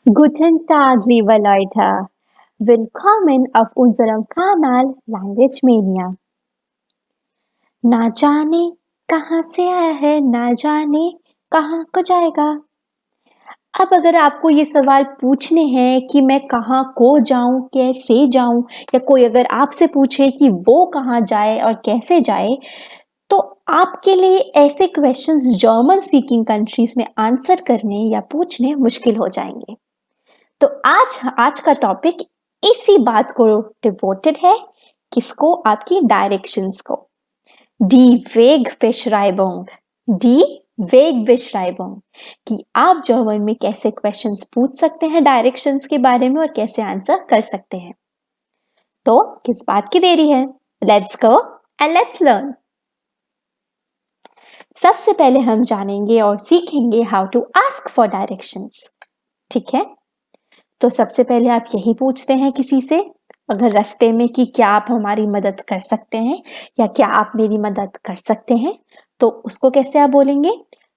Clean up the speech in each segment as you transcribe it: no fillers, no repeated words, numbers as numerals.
Guten Tag, liebe Leute. Willkommen auf unserem Kanal Language Mania. ना जाने कहाँ से आया है, ना जाने कहाँ को जाएगा। अब अगर आपको ये सवाल पूछने हैं कि मैं कहाँ को जाऊं, कैसे जाऊं, या कोई अगर आपसे पूछे कि वो कहाँ जाए और कैसे जाए, तो आपके लिए ऐसे क्वेश्चंस जर्मन स्पीकिंग कंट्रीज में आंसर करने या पूछने मुश्किल हो जाएंगे। तो आज का टॉपिक इसी बात को डिवोटेड है। किसको? आपकी डायरेक्शंस को। डी Wegbeschreibung, डी Wegbeschreibung, कि आप जर्मन में कैसे क्वेश्चंस पूछ सकते हैं डायरेक्शंस के बारे में और कैसे आंसर कर सकते हैं। तो किस बात की देरी है? Let's go and let's learn. सबसे पहले हम जानेंगे और सीखेंगे how to ask for directions. ठीक है, तो सबसे पहले आप यही पूछते हैं किसी से अगर रास्ते में कि क्या आप हमारी मदद कर सकते हैं या क्या आप मेरी मदद कर सकते हैं, तो उसको कैसे आप बोलेंगे?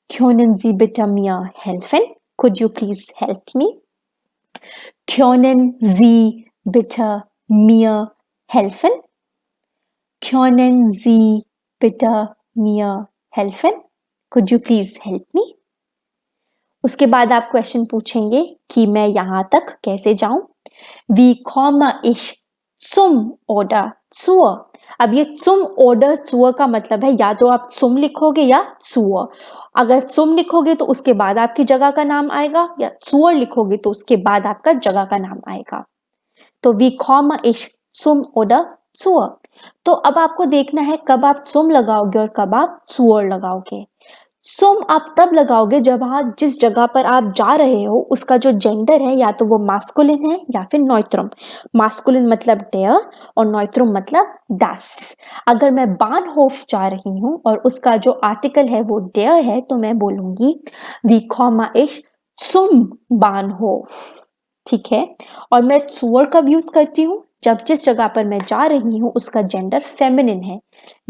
Können Sie bitte mir helfen? Could you please help me? Können Sie bitte mir helfen? Können Sie bitte mir helfen? Could you please help me? उसके बाद आप क्वेश्चन पूछेंगे कि मैं यहां तक कैसे जाऊं। Wie komme ich zum oder zur? अब ये zum oder zur का मतलब है या तो आप zum लिखोगे या zur। अगर zum लिखोगे तो उसके बाद आपकी जगह का नाम आएगा, या zur लिखोगे तो उसके बाद आपका जगह का नाम आएगा। तो wie komme ich zum oder zur? तो अब आपको देखना है कब आप zum लगाओगे और कब आप zur लगाओगे। सुम आप तब लगाओगे जब आप जिस जगह पर आप जा रहे हो उसका जो जेंडर है या तो वो मास्कुलिन है या फिर नॉइट्रम। मास्कुलिन मतलब डेयर और नॉइट्रम मतलब दस। अगर मैं बानहोफ जा रही हूं और उसका जो आर्टिकल है वो डेयर है तो मैं बोलूंगी वी कॉमा इश सुम बानहोफ। ठीक है, और मैं सुअर कब यूज करती हूँ? जब जिस जगह पर मैं जा रही हूँ उसका जेंडर फेमिनिन है।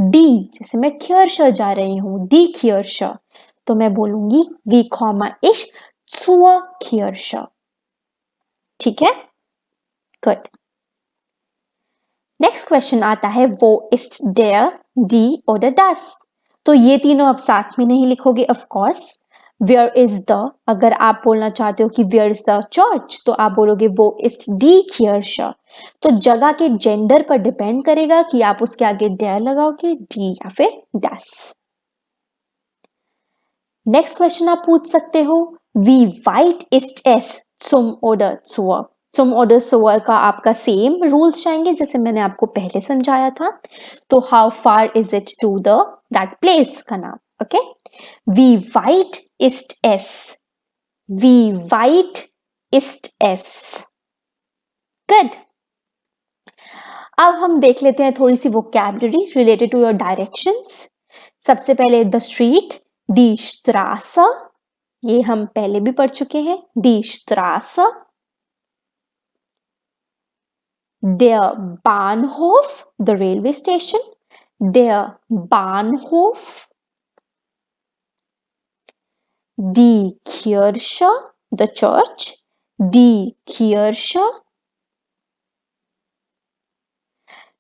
डी, जैसे मैं क्यर्श जा रही हूँ, डी क्यर्श, तो मैं बोलूंगी वी कॉमा इश zur Kirche। ठीक है, गुड। नेक्स्ट क्वेश्चन आता है वो ist der, die oder das। तो ये तीनों आप साथ में नहीं लिखोगे of course. Where is the, अगर आप बोलना चाहते हो कि वेयर इज द चर्च तो आप बोलोगे वो ist die Kirche। तो जगह के जेंडर पर डिपेंड करेगा कि आप उसके आगे der लगाओगे, die या फिर das। नेक्स्ट क्वेश्चन आप पूछ सकते हो wie weit ist es zum oder zur। zum oder zur का आपका सेम रूल्स जाएंगे जैसे मैंने आपको पहले समझाया था। तो how far is it to the that place का नाम। Okay, wie weit ist es, wie weit ist es। Good. अब हम देख लेते हैं थोड़ी सी vocabulary related to your directions. सबसे पहले द स्ट्रीट, डी Straße, ये हम पहले भी पढ़ चुके हैं, D Straße। Der Bahnhof, the railway station, der Bahnhof। Die Kirche, the church, die Kirche।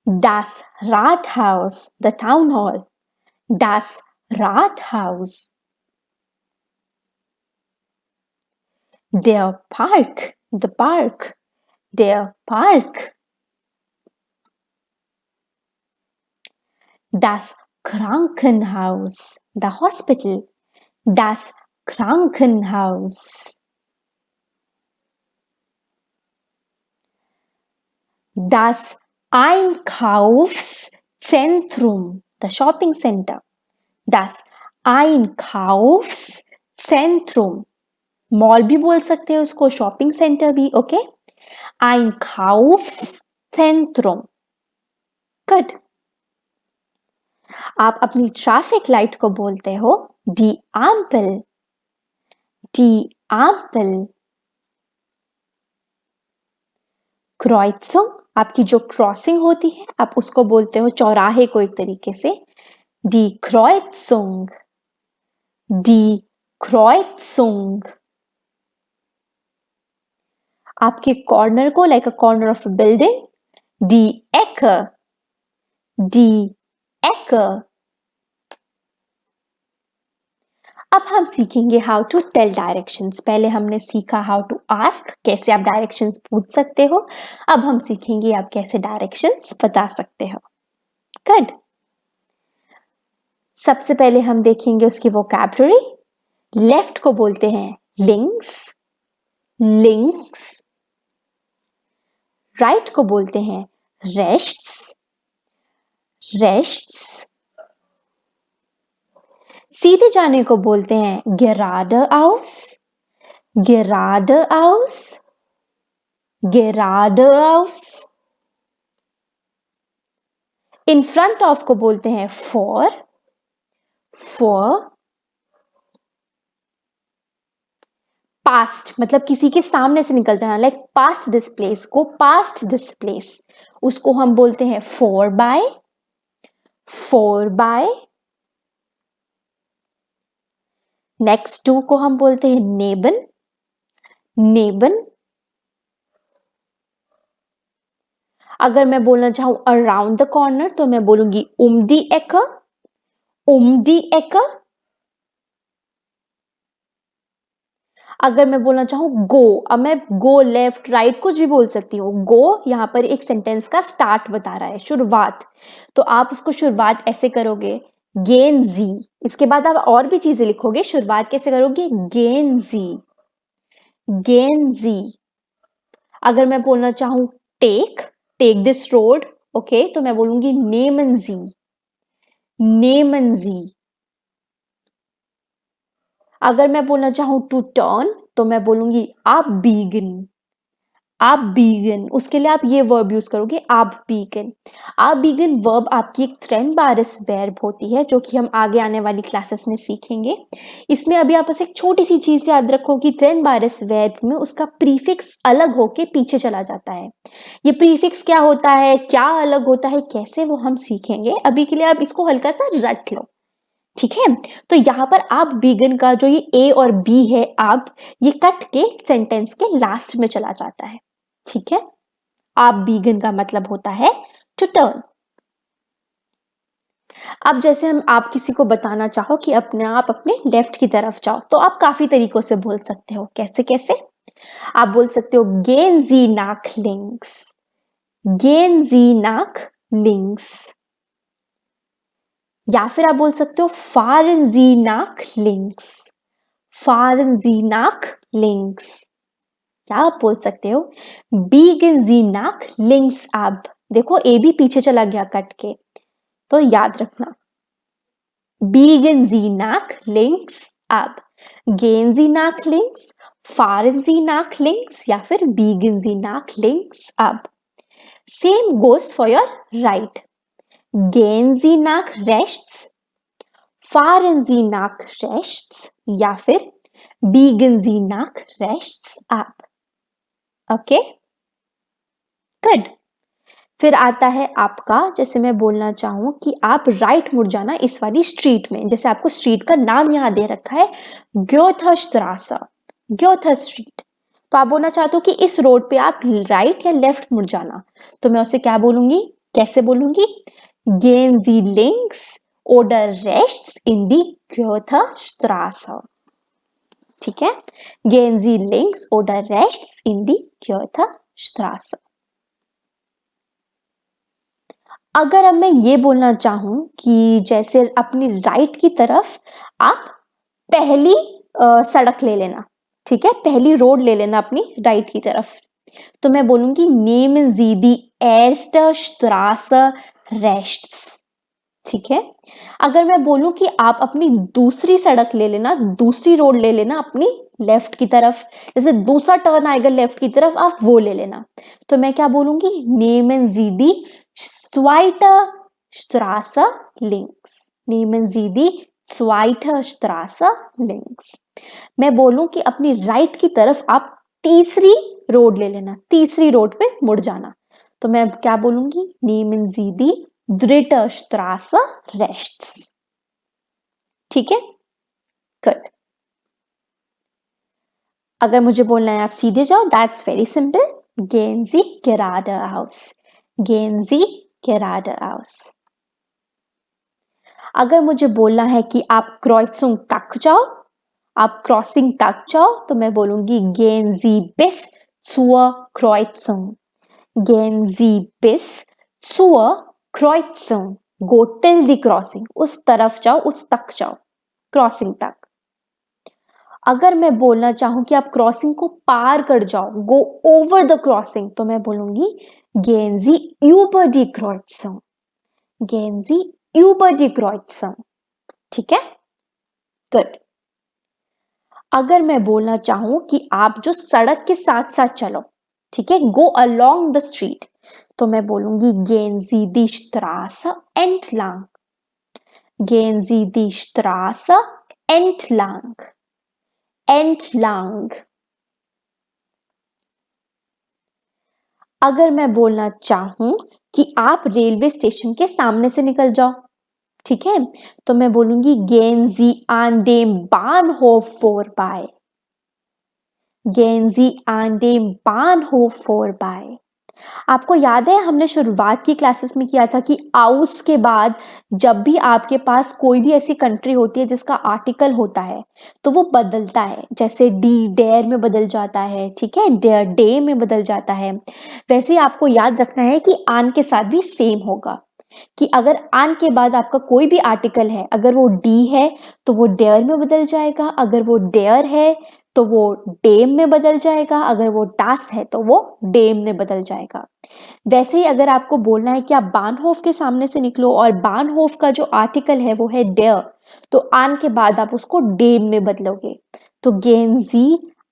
Das Rathaus, the town hall, das Rathaus। Der Park, the park, der Park। Das Krankenhaus, the hospital, das Krankenhaus। Das Einkaufszentrum, the shopping center, das Einkaufszentrum। Mall भी बोल सकते हैं उसको, shopping centre भी। Okay, Einkaufszentrum। Good. आप अपनी traffic light को बोलते हो D Ampel, D Ampel। Kreuzung, आपकी जो क्रॉसिंग होती है आप उसको बोलते हो चौराहे को एक तरीके से, डी Kreuzung, डी Kreuzung। आपके कॉर्नर को like a corner of a building, die Ecke, die Ecke. अब हम सीखेंगे हाउ टू टेल डायरेक्शंस। पहले हमने सीखा हाउ टू आस्क, कैसे आप डायरेक्शंस पूछ सकते हो। अब हम सीखेंगे आप कैसे डायरेक्शंस बता सकते हो। गुड। सबसे पहले हम देखेंगे उसकी वोकैबुलरी। लेफ्ट को बोलते हैं लिंक्स, लिंक्स। राइट को बोलते हैं रेस्ट्स, रेस्ट्स। सीधे जाने को बोलते हैं geradeaus, geradeaus, geradeaus। In front of को बोलते हैं for, for। पास्ट मतलब किसी के सामने से निकल जाना, लाइक पास्ट दिस प्लेस, को पास्ट दिस प्लेस, उसको हम बोलते हैं for by, for by। Next to को हम बोलते हैं neben, neben। अगर मैं बोलना चाहूं अराउंड द कॉर्नर तो मैं बोलूंगी die Ecke, die Ecke। अगर मैं बोलना चाहूं गो, अब मैं गो लेफ्ट राइट कुछ भी बोल सकती हूँ। गो यहां पर एक सेंटेंस का स्टार्ट बता रहा है, शुरुआत, तो आप उसको शुरुआत ऐसे करोगे गेन जी। इसके बाद आप और भी चीजें लिखोगे, शुरुआत कैसे करोगे गेन जी, गेन जी। अगर मैं बोलना चाहूं take, take this road, okay, तो मैं बोलूंगी नेमन जी, नेमन जी। अगर मैं बोलना चाहूं टू टर्न तो मैं बोलूंगी आप बीगन, आप बीगन। उसके लिए आप ये वर्ब यूज करोगे आप बीगन। आप बीगन वर्ब आपकी एक ट्रेंड बारिस वर्ब होती है, जो कि हम आगे आने वाली क्लासेस में सीखेंगे। इसमें अभी आप बस एक छोटी सी चीज याद रखो कि ट्रेंड बारिस वर्ब में उसका प्रीफिक्स अलग होके पीछे चला जाता है। ये प्रीफिक्स क्या होता है, क्या अलग होता है, कैसे, वो हम सीखेंगे। अभी के लिए आप इसको हल्का सा रट लो, ठीक है। तो यहां पर आप बीगन का जो ये ए और बी है, आप ये कट के सेंटेंस के लास्ट में चला जाता है, ठीक है। आप बीगन का मतलब होता है टू टर्न। अब जैसे हम आप किसी को बताना चाहो कि अपने आप अपने लेफ्ट की तरफ जाओ, तो आप काफी तरीकों से बोल सकते हो। कैसे कैसे आप बोल सकते हो गेन जी नाक लिंक्स, गेन जी नाक लिंक्स। या फिर आप बोल सकते हो फारन जी नाक लिंक्स, फारन जी नाक लिंक्स। क्या आप बोल सकते हो बीगन जी नाक लिंक्स ab। देखो ए भी पीछे चला गया कट के, तो याद रखना biegen Sie nach links ab, gehen Sie nach links, fahren Sie nach links या फिर biegen Sie nach links ab। Same goes for your right, gehen Sie nach rechts, fahren Sie nach rechts या फिर biegen Sie nach rechts ab। Okay, good. फिर आता है आपका, जैसे मैं बोलना चाहूं कि आप राइट मुड़ जाना इस वाली स्ट्रीट में, जैसे आपको स्ट्रीट का नाम यहां दे रखा है ग्योथर स्ट्रासा, ग्योथर स्ट्रीट। तो आप बोलना चाहते हो कि इस रोड पे आप राइट या लेफ्ट मुड़ जाना, तो मैं उसे क्या बोलूंगी, कैसे बोलूंगी गेन जी लिंक्स oder rechts in die Goethe Straße। ठीक है, gehen Sie links oder rechts in die Goethe Straße। अगर अब मैं ये बोलना चाहूं कि जैसे अपनी राइट की तरफ आप पहली सड़क ले लेना, ठीक है, पहली रोड ले लेना अपनी राइट की तरफ, तो मैं बोलूंगी nehmen Sie die erste Straße rechts। ठीक है। अगर मैं बोलूं कि आप अपनी दूसरी सड़क ले लेना, दूसरी रोड ले लेना अपनी लेफ्ट की तरफ, जैसे दूसरा टर्न आएगा लेफ्ट की तरफ, आप वो ले लेना, तो मैं क्या बोलूंगी nehmen Sie die zweite Straße links, nehmen Sie die zweite Straße links। मैं बोलूं कि अपनी राइट की तरफ आप तीसरी रोड ले लेना, तीसरी रोड पे मुड़ जाना, तो मैं क्या बोलूंगी nehmen Sie die dritte Straße rechts। ठीक है, गुड। अगर मुझे बोलना है आप सीधे जाओ, that's very simple, gehen Sie geradeaus, gehen Sie geradeaus। अगर मुझे बोलना है कि आप Kreuzung तक जाओ, आप क्रॉसिंग तक जाओ, तो मैं बोलूंगी gehen Sie bis zur Kreuzung, gehen Sie bis zur Kreuzung, go till the crossing, उस तरफ जाओ, उस तक जाओ, क्रॉसिंग तक। अगर मैं बोलना चाहूं कि आप क्रॉसिंग को पार कर जाओ, गो ओवर द क्रॉसिंग, तो मैं बोलूंगी gehen Sie über die Kreuzung, gehen Sie über die Kreuzung। ठीक है, गुड। अगर मैं बोलना चाहूं कि आप जो सड़क के साथ साथ चलो, ठीक है, गो अलोंग द स्ट्रीट, तो मैं बोलूंगी gehen Sie die Straße entlang, gehen Sie die Straße entlang, entlang। अगर मैं बोलना चाहूं कि आप रेलवे स्टेशन के सामने से निकल जाओ, ठीक है, तो मैं बोलूंगी gehen Sie an dem Bahnhof vorbei, gehen Sie an dem Bahnhof vorbei। आपको याद है हमने शुरुआत की क्लासेस में किया था कि आउस के बाद जब भी आपके पास कोई भी ऐसी कंट्री होती है जिसका आर्टिकल होता है तो वो बदलता है, जैसे डी डेयर में बदल जाता है, ठीक है, डेयर डे में बदल जाता है। वैसे ही आपको याद रखना है कि आन के साथ भी सेम होगा, कि अगर आन के बाद आपका कोई भी आर्टिकल है, अगर वो डी है तो वो डेयर में बदल जाएगा, अगर वो डेयर है तो वो डेम में बदल जाएगा, अगर वो टास्क है तो वो डेम में बदल जाएगा। वैसे ही अगर आपको बोलना है कि आप बानहोफ के सामने से निकलो और बानहोफ का जो आर्टिकल है वो है डेयर, तो आन के बाद आप उसको डेम में बदलोगे, तो gehen Sie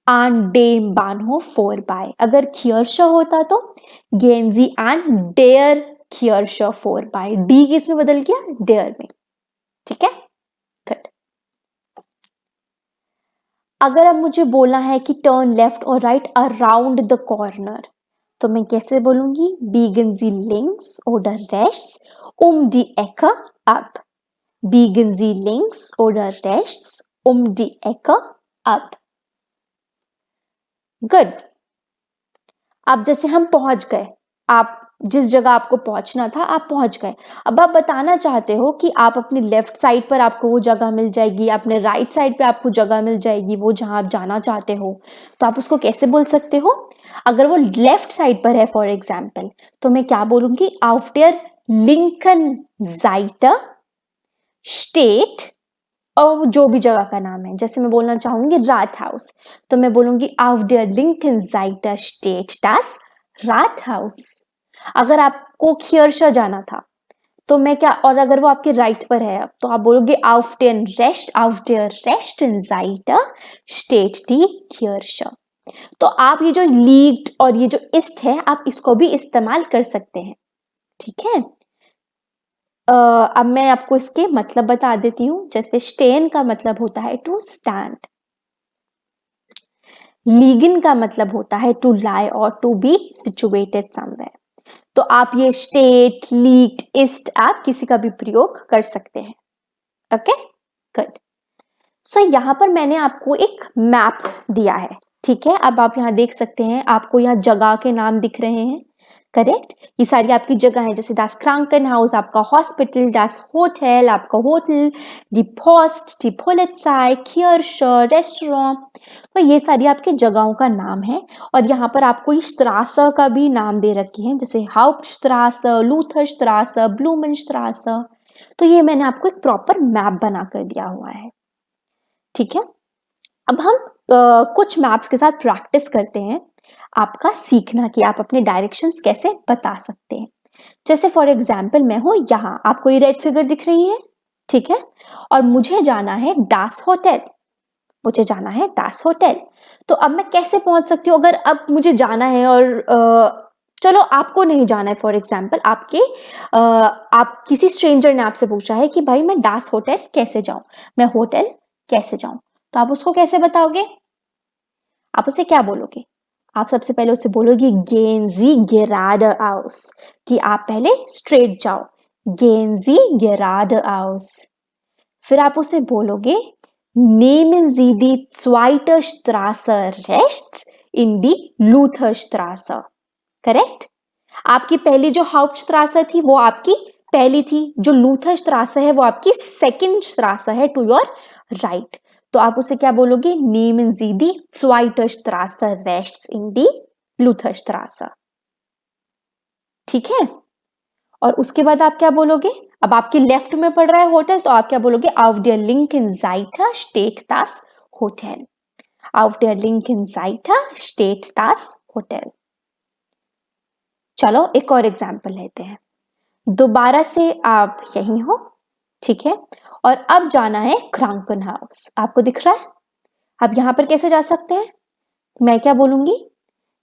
an dem Bahnhof vorbei। अगर Kirche होता तो gehen Sie an der Kirche vorbei, D किस में बदल गया, डेयर में। ठीक है, गुड। अगर अब मुझे बोलना है कि टर्न लेफ्ट और राइट अराउंड द कॉर्नर, तो मैं कैसे बोलूंगी, biegen Sie links oder rechts die Ecke ab, biegen Sie links oder rechts die Ecke ab। Good. अब जैसे हम पहुंच गए, आप जिस जगह आपको पहुंचना था आप पहुंच गए, अब आप बताना चाहते हो कि आप अपनी लेफ्ट साइड पर आपको वो जगह मिल जाएगी, अपने राइट साइड पे आपको जगह मिल जाएगी वो जहां आप जाना चाहते हो, तो आप उसको कैसे बोल सकते हो। अगर वो लेफ्ट साइड पर है फॉर एग्जाम्पल, तो मैं क्या बोलूंगी, auf der linken Seite steht, और जो भी जगह का नाम है, जैसे मैं बोलना चाहूंगी रातहाउस, तो मैं बोलूंगी auf der linken Seite steht das Rathaus। अगर आपको खियरशा जाना था तो मैं क्या, और अगर वो आपके राइट पर है तो आप बोलोगे auf der rechten Seite steht die Kirche। तो आप ये जो लीग्ड और ये जो इस्ट है आप इसको भी इस्तेमाल कर सकते हैं। ठीक है, अब मैं आपको इसके मतलब बता देती हूँ। जैसे स्टेन का मतलब होता है टू स्टैंड, लीगन का मतलब होता है टू लाई और टू बी सिचुएटेड समवेयर। तो आप ये स्टेट, लीग्ड, ईस्ट आप किसी का भी प्रयोग कर सकते हैं। Okay, good. सो यहाँ पर मैंने आपको एक मैप दिया है, ठीक है, अब आप यहाँ देख सकते हैं, आपको यहाँ जगह के नाम दिख रहे हैं, करेक्ट, ये सारी आपकी जगह है, जैसे das Krankenhaus आपका हॉस्पिटल, das होटल आपका hotel, die Post, die Polizei, Kirche, restaurant, तो ये सारी आपकी जगहों का नाम है। और यहाँ पर आपको इस Straße का भी नाम दे रखे हैं, जैसे Hauptstraße, Lutherstraße, Blumenstraße। तो ये मैंने आपको एक प्रॉपर मैप बना कर दिया हुआ है। ठीक है, अब हम कुछ मैप्स के साथ प्रैक्टिस करते हैं आपका सीखना कि आप अपने डायरेक्शंस कैसे बता सकते हैं। जैसे फॉर एग्जाम्पल मैं हूं यहाँ, आपको ये रेड फिगर दिख रही है, ठीक है, और मुझे जाना है दास होटल, मुझे जाना है दास होटल। तो अब मैं कैसे पहुंच सकती हूँ, अगर अब मुझे जाना है और चलो आपको नहीं जाना है, फॉर एग्जाम्पल आप किसी स्ट्रेंजर ने आपसे पूछा है कि भाई मैं दास होटल कैसे जाऊं, मैं होटल कैसे जाऊं, तो आप उसको कैसे बताओगे, आप उसे क्या बोलोगे, आप सबसे पहले उसे बोलोगे gehen Sie geradeaus, कि आप पहले स्ट्रेट जाओ, gehen Sie geradeaus। फिर आप उसे बोलोगे Nehmen Sie die zweite Straße rechts in die Lutherstraße. Correct? आपकी पहली जो हाउप्टस्ट्रासे थी वो आपकी पहली थी, जो लूथर स्ट्रासा है वो आपकी सेकंड स्ट्रासा है टू योर राइट। तो आप उसे क्या बोलोगे? Nehmen Sie die zweite Straße rechts in die Lutherstraße। ठीक है? और उसके बाद आप क्या बोलोगे? अब आपके लेफ्ट में पड़ रहा है होटल, तो आप क्या बोलोगे? Auf der linken Seite steht das Hotel। Auf der linken Seite steht das Hotel। चलो एक और एग्जाम्पल लेते हैं। दोबारा से आप यहीं हो, ठीक है, और अब जाना है क्रांकन हाउस। आपको दिख रहा है? अब यहां पर कैसे जा सकते हैं? मैं क्या बोलूंगी?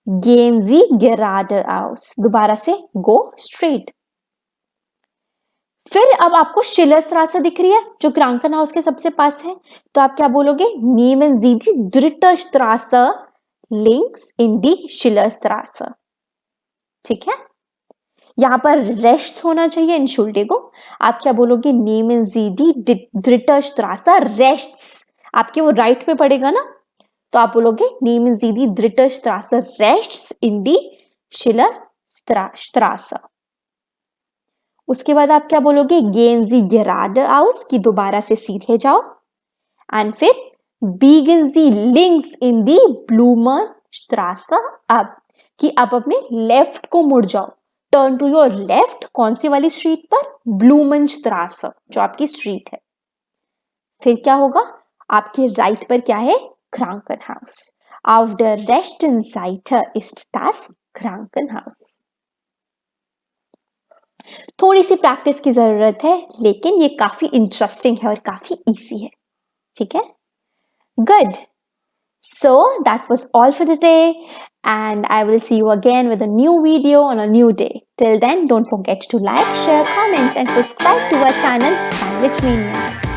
Gehen Sie geradeaus। दोबारा से गो स्ट्रेट। फिर अब आपको शिलरस्ट्रासे दिख रही है जो क्रांकन हाउस के सबसे पास है, तो आप क्या बोलोगे? Nehmen Sie die dritte Straße links in die Schillerstraße। ठीक है, यहां पर रेस्ट होना चाहिए इनशुल्डिगो। आप क्या बोलोगे? Nehmen Sie die dritte Straße rechts। आपके वो राइट पे पड़ेगा ना, तो आप बोलोगे Nehmen Sie die dritte Straße rechts in die Schillerstraße। उसके बाद आप क्या बोलोगे? Gehen Sie geradeaus कि दोबारा से सीधे जाओ। एंड फिर biegen Sie links in die Blumenstraße अब कि आप अपने लेफ्ट को मुड़ जाओ। Turn to your left. कौन सी वाली स्ट्रीट पर? Blumenstraße, जो आपकी स्ट्रीट है। फिर क्या होगा? आपके राइट पर क्या है? Krankenhaus। Auf der rechten Seite ist das Krankenhaus। थोड़ी सी प्रैक्टिस की जरूरत है, लेकिन ये काफी इंटरेस्टिंग है और काफी इजी है। ठीक है, good. So that was all for today, and I will see you again with a new video on a new day. Till then, don't forget to like, share, comment and subscribe to our channel Language Mania.